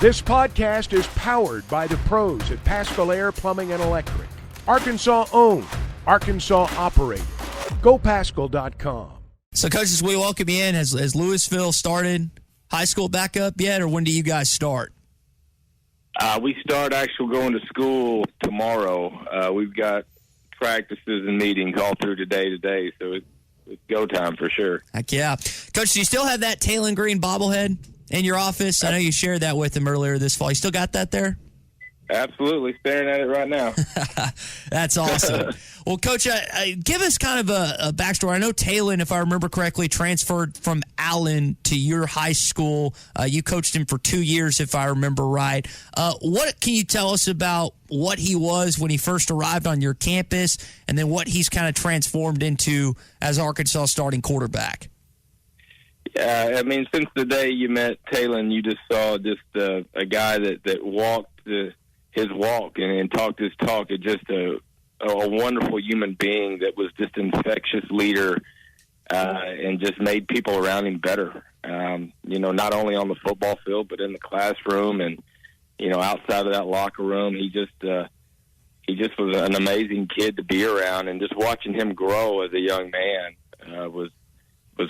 This podcast is powered by the pros at Paschal Air Plumbing and Electric. Arkansas owned, Arkansas operated. GoPaschal.com. So, coaches, we welcome you in. Has Lewisville started high school back up yet, or when do you guys start? We start actually going to school tomorrow. We've got practices and meetings all through today, so it's go time for sure. Heck yeah. Coach, do you still have that Tayen Green bobblehead in your office? I know you shared that with him earlier this fall. You still got that there? Absolutely. Staring at it right now. That's awesome. Well, Coach, give us kind of a backstory. I know Tayen, if I remember correctly, transferred from Allen to your high school. You coached him for 2 years, if I remember right. What can you tell us about what he was when he first arrived on your campus, and then what he's kind of transformed into as Arkansas starting quarterback? Yeah, I mean, since the day you met Tayen, you just saw just a guy that walked his walk and talked his talk. It's just a wonderful human being that was just an infectious leader and just made people around him better. Not only on the football field, but in the classroom and, outside of that locker room. He just was an amazing kid to be around, and just watching him grow as a young man was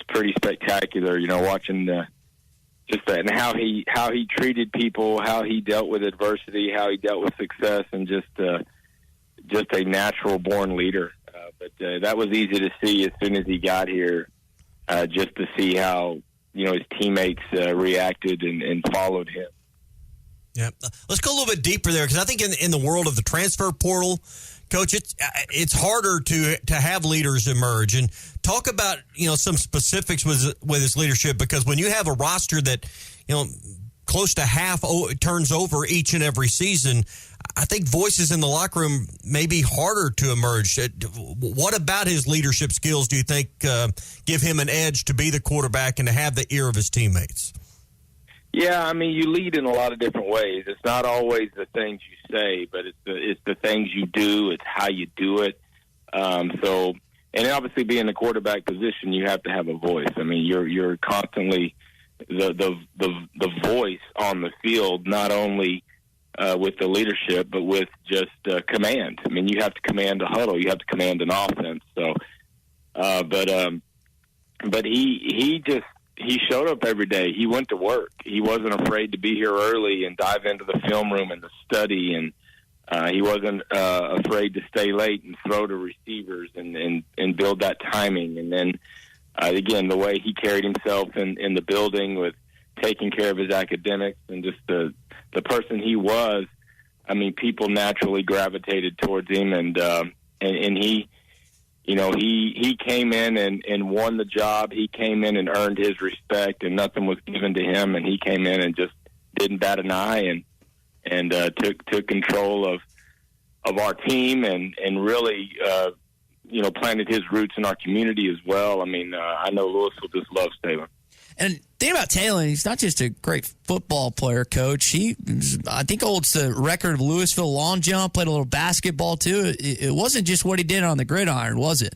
pretty spectacular. Watching just that, and how he treated people, how he dealt with adversity, how he dealt with success, and just a natural born leader. But that was easy to see as soon as he got here, just to see how his teammates reacted and followed him. Yeah, let's go a little bit deeper there, because I think in the world of the transfer portal, Coach, it's harder to have leaders emerge. And talk about some specifics with his leadership, because when you have a roster that close to half turns over each and every season, I think voices in the locker room may be harder to emerge. What about his leadership skills do you think give him an edge to be the quarterback and to have the ear of his teammates? Yeah, I mean, you lead in a lot of different ways. It's not always the things you say, but it's the things you do. It's how you do it. And obviously, being the quarterback position, you have to have a voice. I mean, you're constantly the voice on the field, not only with the leadership, but with just command. I mean, you have to command a huddle. You have to command an offense. So, but he showed up every day. He went to work. He wasn't afraid to be here early and dive into the film room and the study, and he wasn't afraid to stay late and throw to receivers and build that timing. And then, again, the way he carried himself in the building with taking care of his academics and just the person he was, I mean, people naturally gravitated towards him, and he he came in and won the job. He came in and earned his respect, and nothing was given to him. And he came in and just didn't bat an eye and took control of our team and really planted his roots in our community as well. I mean, I know Louisville just loves Tayen. And the thing about Tayen, he's not just a great football player, Coach. He, I think, holds the record of Lewisville long jump, played a little basketball, too. It wasn't just what he did on the gridiron, was it?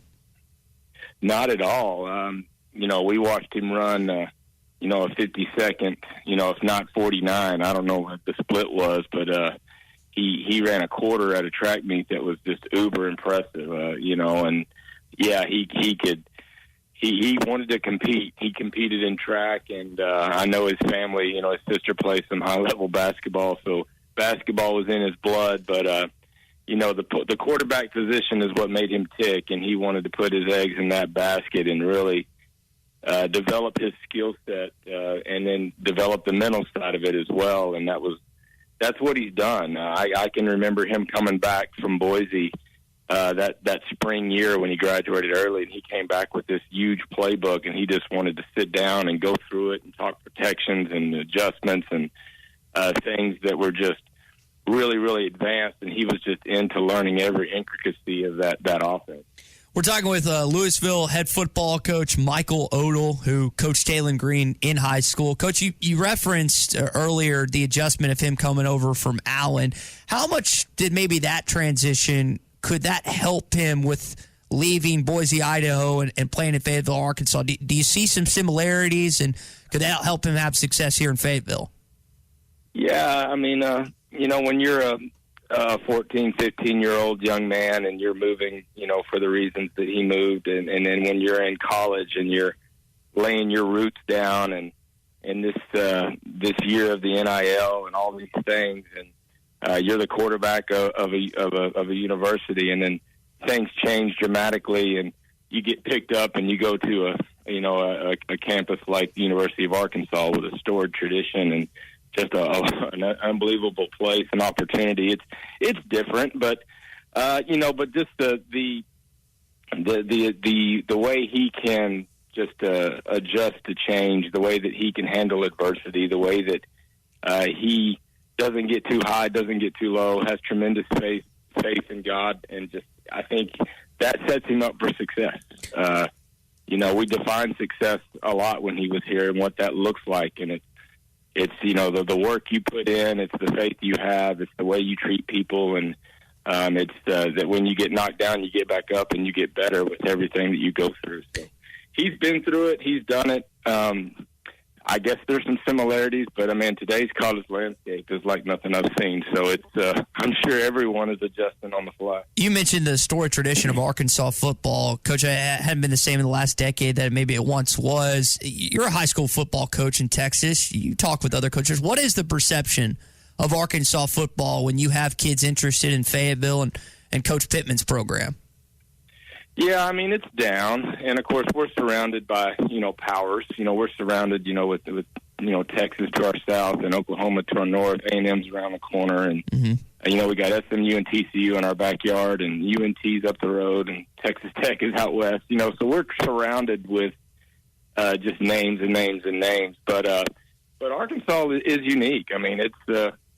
Not at all. We watched him run, a 50-second, if not 49. I don't know what the split was, but he ran a quarter at a track meet that was just uber impressive, and, yeah, he could – He wanted to compete. He competed in track, and I know his family, his sister plays some high-level basketball, so basketball was in his blood. But, the quarterback position is what made him tick, and he wanted to put his eggs in that basket and really develop his skill set and then develop the mental side of it as well. And that's what he's done. I can remember him coming back from Boise that spring year when he graduated early, and he came back with this huge playbook, and he just wanted to sit down and go through it and talk protections and adjustments and things that were just really, really advanced, and he was just into learning every intricacy of that offense. We're talking with Lewisville head football coach Michael Odle, who coached Tayen Green in high school. Coach, you referenced earlier the adjustment of him coming over from Allen. How much did maybe that transition – could that help him with leaving Boise, Idaho, and playing in Fayetteville, Arkansas? Do you see some similarities, and could that help him have success here in Fayetteville? Yeah, I mean, when you're a 14, 15-year-old young man and you're moving, for the reasons that he moved, and then when you're in college and you're laying your roots down and this year of the NIL and all these things, and you're the quarterback of a university, and then things change dramatically, and you get picked up and you go to a campus like the University of Arkansas with a storied tradition and just an unbelievable place and opportunity. It's different, but but just the way he can just adjust to change, the way that he can handle adversity, the way that he doesn't get too high, doesn't get too low, has tremendous faith in God, and just I think that sets him up for success. We defined success a lot when he was here and what that looks like, and it's the work you put in, it's the faith you have, it's the way you treat people, and it's that when you get knocked down, you get back up and you get better with everything that you go through. So he's been through it, he's done it. I guess there's some similarities, but today's college landscape is like nothing I've seen. So it's I'm sure everyone is adjusting on the fly. You mentioned the storied tradition of Arkansas football. Coach, it hadn't been the same in the last decade that maybe it once was. You're a high school football coach in Texas. You talk with other coaches. What is the perception of Arkansas football when you have kids interested in Fayetteville and Coach Pittman's program? Yeah, it's down, and of course we're surrounded by powers. We're surrounded with Texas to our south and Oklahoma to our north. A&M's around the corner, and we got SMU and TCU in our backyard, and UNT's up the road, and Texas Tech is out west. So we're surrounded with just names and names and names. But Arkansas is unique.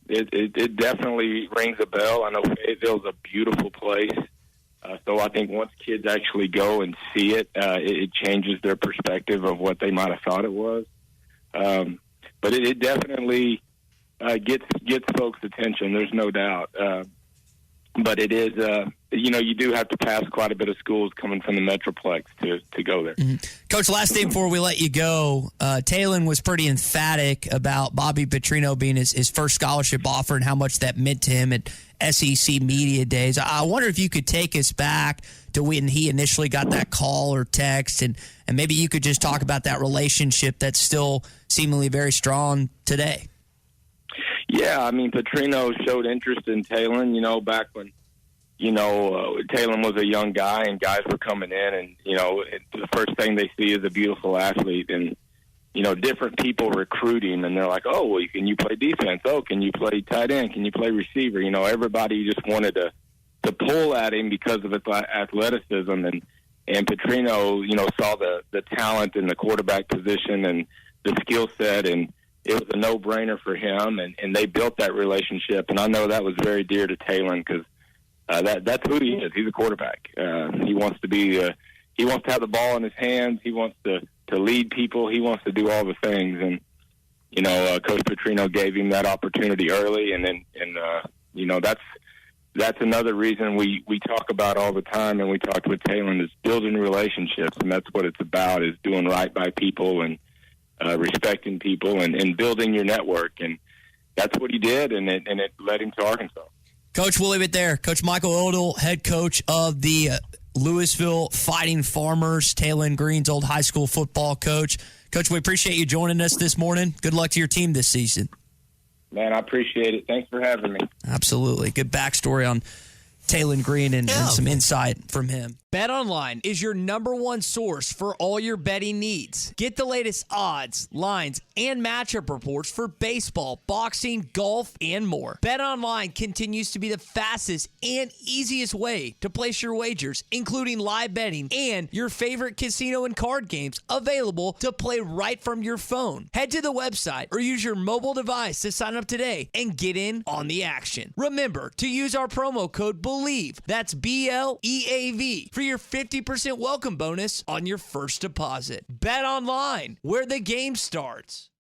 It definitely rings a bell. I know Fayetteville's a beautiful place. So I think once kids actually go and see it, it changes their perspective of what they might have thought it was. But it definitely gets folks' attention. There's no doubt. But it is, you do have to pass quite a bit of schools coming from the Metroplex to go there. Mm-hmm. Coach, last thing before we let you go, Taylen was pretty emphatic about Bobby Petrino being his first scholarship offer and how much that meant to him at SEC Media Days. I wonder if you could take us back to when he initially got that call or text, and maybe you could just talk about that relationship that's still seemingly very strong today. Yeah, Petrino showed interest in Taylen, back when, Taylen was a young guy and guys were coming in and, the first thing they see is a beautiful athlete and, different people recruit him and they're like, oh, well, can you play defense? Oh, can you play tight end? Can you play receiver? Everybody just wanted to pull at him because of his athleticism and Petrino, saw the talent in the quarterback position and the skill set, and it was a no-brainer for him, and they built that relationship. And I know that was very dear to Taylen because that's who he is. He's a quarterback. He wants to have the ball in his hands. He wants to lead people. He wants to do all the things. And Coach Petrino gave him that opportunity early, and that's another reason we talk about all the time, and we talked with Taylen, is building relationships, and that's what it's about, is doing right by people and respecting people and building your network. And that's what he did, and it led him to Arkansas. Coach, we'll leave it there. Coach Michael Odle, head coach of the Lewisville Fighting Farmers, Tayen Green's old high school football coach. Coach, we appreciate you joining us this morning. Good luck to your team this season. Man, I appreciate it. Thanks for having me. Absolutely. Good backstory on Tayen Green and some insight from him. BetOnline is your number one source for all your betting needs. Get the latest odds, lines, and matchup reports for baseball, boxing, golf, and more. BetOnline continues to be the fastest and easiest way to place your wagers, including live betting and your favorite casino and card games available to play right from your phone. Head to the website or use your mobile device to sign up today and get in on the action. Remember to use our promo code BELIEVE, that's BLEAV, for your 50% welcome bonus on your first deposit. Bet online, where the game starts.